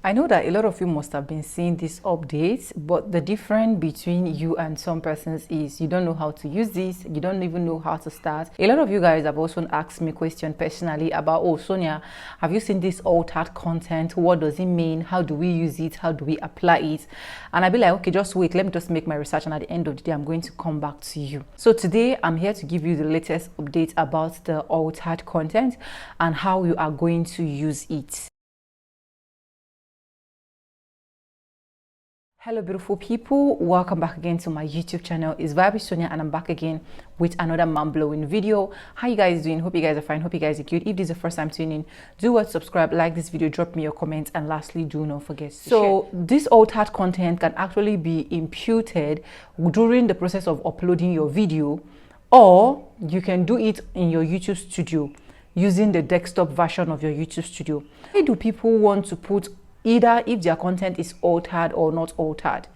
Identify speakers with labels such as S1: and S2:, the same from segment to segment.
S1: I know that a lot of you must have been seeing these updates, but the difference between you and some persons is you don't know how to use this, you don't even know how to start. A lot of you guys have also asked me questions personally about, oh Sonia, have you seen this altered content? What does it mean? How do we use it? How do we apply it? And I'll be like, okay, just wait, let me just make my research, and at the end of the day I'm going to come back to you. So today I'm here to give you the latest update about the altered content and how you are going to use it. Hello beautiful people, welcome back again to my YouTube channel. It's Vibe Sonia and I'm back again with another mind-blowing video. How you guys doing? Hope you guys are fine, hope you guys are good. If this is the first time tuning in, do what, subscribe, like this video, drop me your comments, and lastly do not forget to share. This altered content can actually be imputed during the process of uploading your video, or you can do it in your YouTube studio using the desktop version of your YouTube studio. Why do people want to put either if their content is altered or not altered?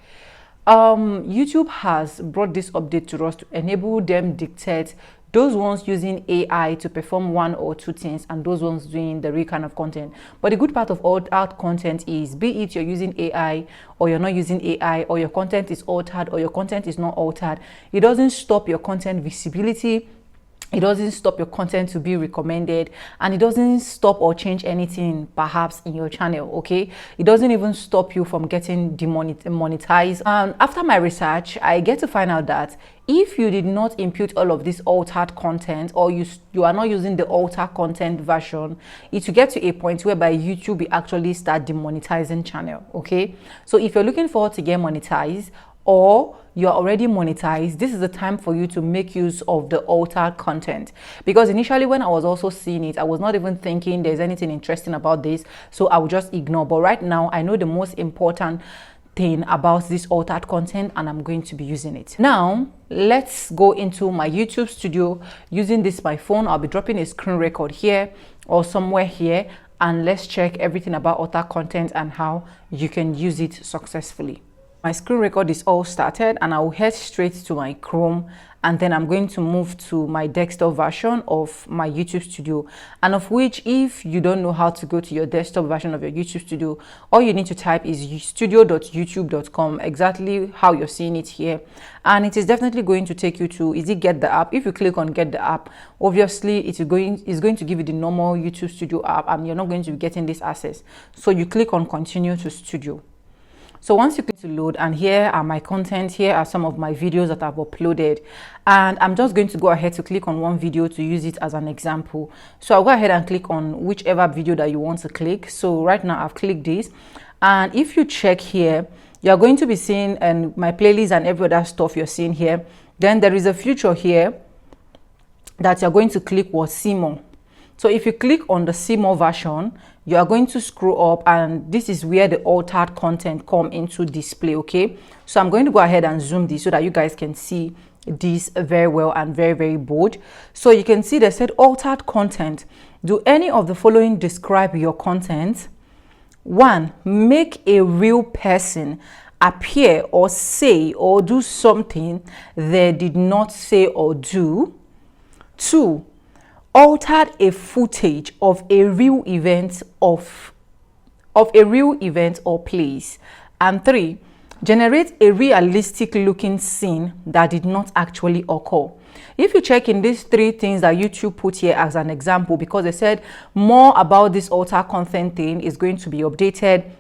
S1: YouTube has brought this update to us to enable them dictate those ones using AI to perform one or two things and those ones doing the real kind of content. But the good part of altered content is, be it you're using AI or you're not using AI, or your content is altered or your content is not altered, it doesn't stop your content visibility. It doesn't stop your content to be recommended, and it doesn't stop or change anything perhaps in your channel. Okay, it doesn't even stop you from getting demonetized. After my research, I get to find out that if you did not impute all of this altered content, or you are not using the altered content version, it will get to a point whereby YouTube will actually start demonetizing channel. Okay, so if you're looking forward to get monetized, or you're already monetized, this is the time for you to make use of the altered content. Because initially when I was also seeing it, I was not even thinking there's anything interesting about this, so I would just ignore. But right now I know the most important thing about this altered content, and I'm going to be using it. Now let's go into my YouTube studio using this my phone. I'll be dropping a screen record here or somewhere here, and let's check everything about altered content and how you can use it successfully. My screen record is all started, and I'll head straight to my Chrome, and then I'm going to move to my desktop version of my YouTube studio, and of which, if you don't know how to go to your desktop version of your YouTube studio, all you need to type is studio.youtube.com, exactly how you're seeing it here, and it is definitely going to take you to, is it Get the App? If you click on Get the App, obviously it's going to give you the normal YouTube studio app, and you're not going to be getting this access, so you click on Continue to Studio. So once you click to load, and here are my content, here are some of my videos that I've uploaded, and I'm just going to go ahead to click on one video to use it as an example. So I'll go ahead and click on whichever video that you want to click. So right now I've clicked this, and if you check here, you're going to be seeing my playlist and every other stuff you're seeing here. Then there is a feature here that you're going to click what, see more. So if you click on the see more version, you are going to scroll up, and this is where the altered content come into display. Okay, so I'm going to go ahead and zoom this so that you guys can see this very well and very bold. So you can see they said altered content. Do any of the following describe your content? 1. Make a real person appear or say or do something they did not say or do. 2. Altered a footage of a real event or place. And 3. Generate a realistic looking scene that did not actually occur. If you check in these 3 things that YouTube put here as an example, because they said more about this altered content thing is going to be updated.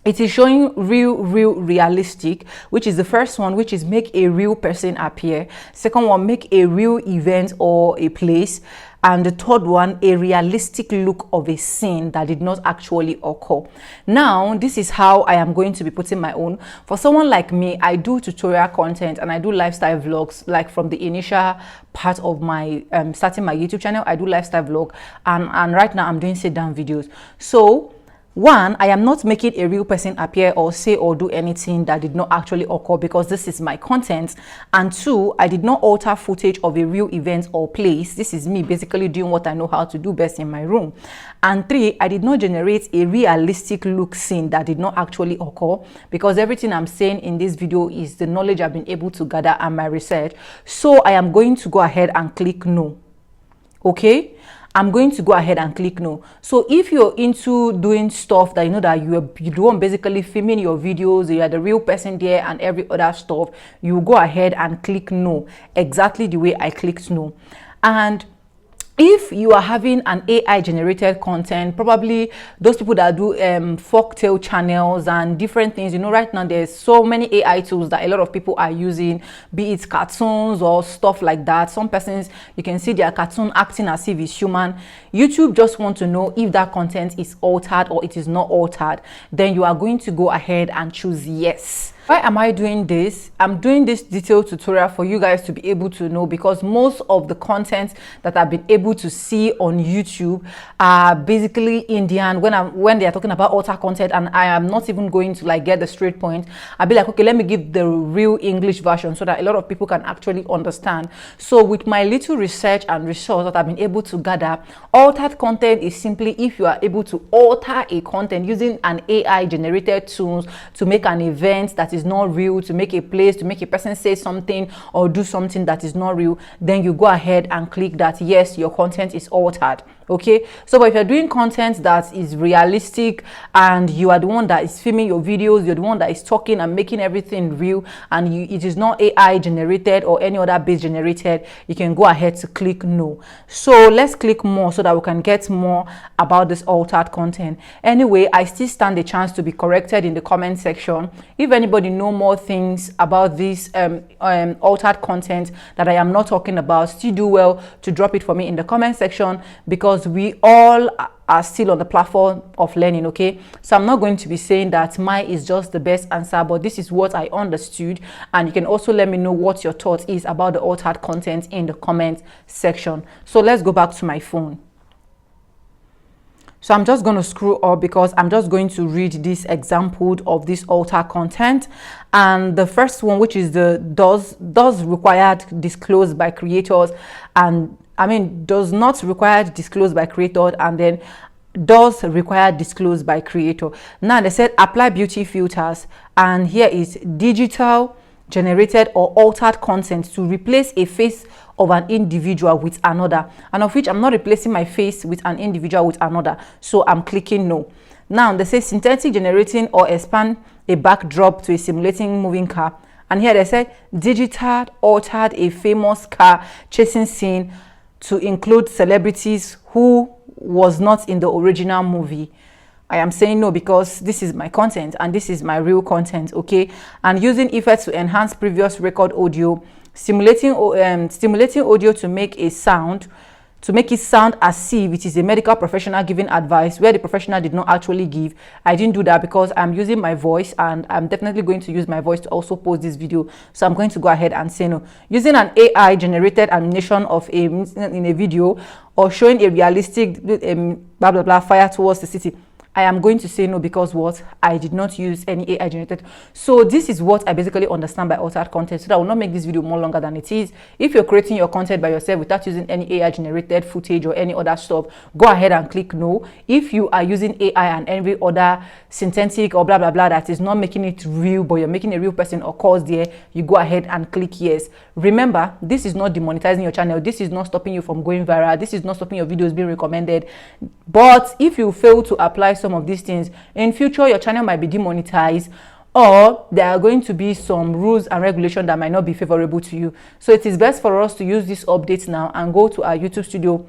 S1: It is showing realistic, which is the first one, which is make a real person appear. Second one, make a real event or a place. And the third one, a realistic look of a scene that did not actually occur. Now, this is how I am going to be putting my own. For someone like me, I do tutorial content and I do lifestyle vlogs. Like from the initial part of my starting my YouTube channel, I do lifestyle vlog, and right now I'm doing sit down videos. So 1, I am not making a real person appear or say or do anything that did not actually occur, because this is my content. And 2, I did not alter footage of a real event or place. This is me basically doing what I know how to do best in my room. And 3, I did not generate a realistic look scene that did not actually occur, because everything I'm saying in this video is the knowledge I've been able to gather and my research. So I am going to go ahead and click no. Okay, I'm going to go ahead and click no. So if you're into doing stuff that you know that you don't basically filming your videos, you are the real person there and every other stuff, you go ahead and click no, exactly the way I clicked no. And if you are having an AI generated content, probably those people that do folktale channels and different things, you know, right now there's so many AI tools that a lot of people are using, be it cartoons or stuff like that. Some persons, you can see their cartoon acting as if it's human. YouTube just want to know if that content is altered or it is not altered. Then you are going to go ahead and choose yes. Why am I doing this? I'm doing this detailed tutorial for you guys to be able to know, because most of the content that I've been able to see on YouTube are basically Indian. When they are talking about alter content, and I am not even going to like get the straight point, I'll be like, okay, let me give the real English version so that a lot of people can actually understand. So with my little research and research that I've been able to gather, altered content is simply if you are able to alter a content using an AI generated tools to make an event that is not real, to make a place, to make a person say something or do something that is not real, then you go ahead and click that yes, your content is altered. Okay, so if you're doing content that is realistic and you are the one that is filming your videos, you're the one that is talking and making everything real, and it is not AI generated or any other base generated, you can go ahead to click no. So let's click more so that we can get more about this altered content. Anyway, I still stand a chance to be corrected in the comment section. If anybody know more things about this altered content that I am not talking about, still do well to drop it for me in the comment section, because we all are still on the platform of learning. Okay, so I'm not going to be saying that mine is just the best answer, but this is what I understood, and you can also let me know what your thought is about the altered content in the comment section. So let's go back to my phone. So I'm just going to scroll up because I'm just going to read this example of this alter content. And the first one, which is the does required disclosed by creators, and does not require disclosed by creator, and then does require disclosed by creator. Now they said apply beauty filters, and here is digital generated or altered content to replace a face of an individual with another, and of which I'm not replacing my face with an individual with another, so I'm clicking no. Now they say synthetic generating or expand a backdrop to a simulating moving car, and here they said digital altered a famous car chasing scene to include celebrities who was not in the original movie. I am saying no because this is my content and this is my real content. Okay, and using effects to enhance previous record audio, stimulating audio to make it sound as if it is a medical professional giving advice where the professional did not actually give. I didn't do that because I'm using my voice, and I'm definitely going to use my voice to also post this video, so I'm going to go ahead and say no. Using an AI generated animation of in a video, or showing a realistic blah blah blah fire towards the city, I am going to say no because what? I did not use any AI generated. So this is what I basically understand by altered content, so that I will not make this video more longer than it is. If you're creating your content by yourself without using any AI generated footage or any other stuff, go ahead and click no. If you are using AI and every other synthetic or blah blah blah that is not making it real, but you're making a real person or cause there, you go ahead and click yes. Remember, this is not demonetizing your channel. This is not stopping you from going viral. This is not stopping your videos being recommended. But if you fail to apply some of these things in future, your channel might be demonetized, or there are going to be some rules and regulations that might not be favorable to you. So it is best for us to use this update now and go to our YouTube studio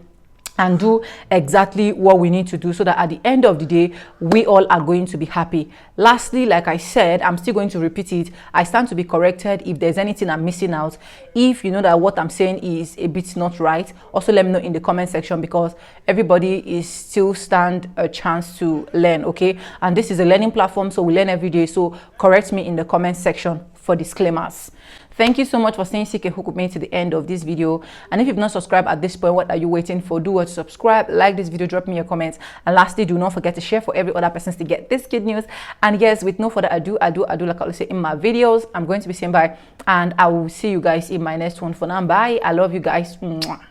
S1: and do exactly what we need to do, so that at the end of the day, we all are going to be happy. Lastly, like I said, I'm still going to repeat it. I stand to be corrected if there's anything I'm missing out. If you know that what I'm saying is a bit not right, also let me know in the comment section, because everybody is still stand a chance to learn. Okay, and this is a learning platform, so we learn every day. So correct me in the comment section for disclaimers. Thank you so much for staying sick and hook with me to the end of this video. And if you've not subscribed at this point, what are you waiting for? Do what to subscribe, like this video, drop me your comments, and lastly, do not forget to share for every other person to get this good news. And yes, with no further ado, like I always say in my videos, I'm going to be saying bye, and I will see you guys in my next one. For now, bye. I love you guys. Mwah.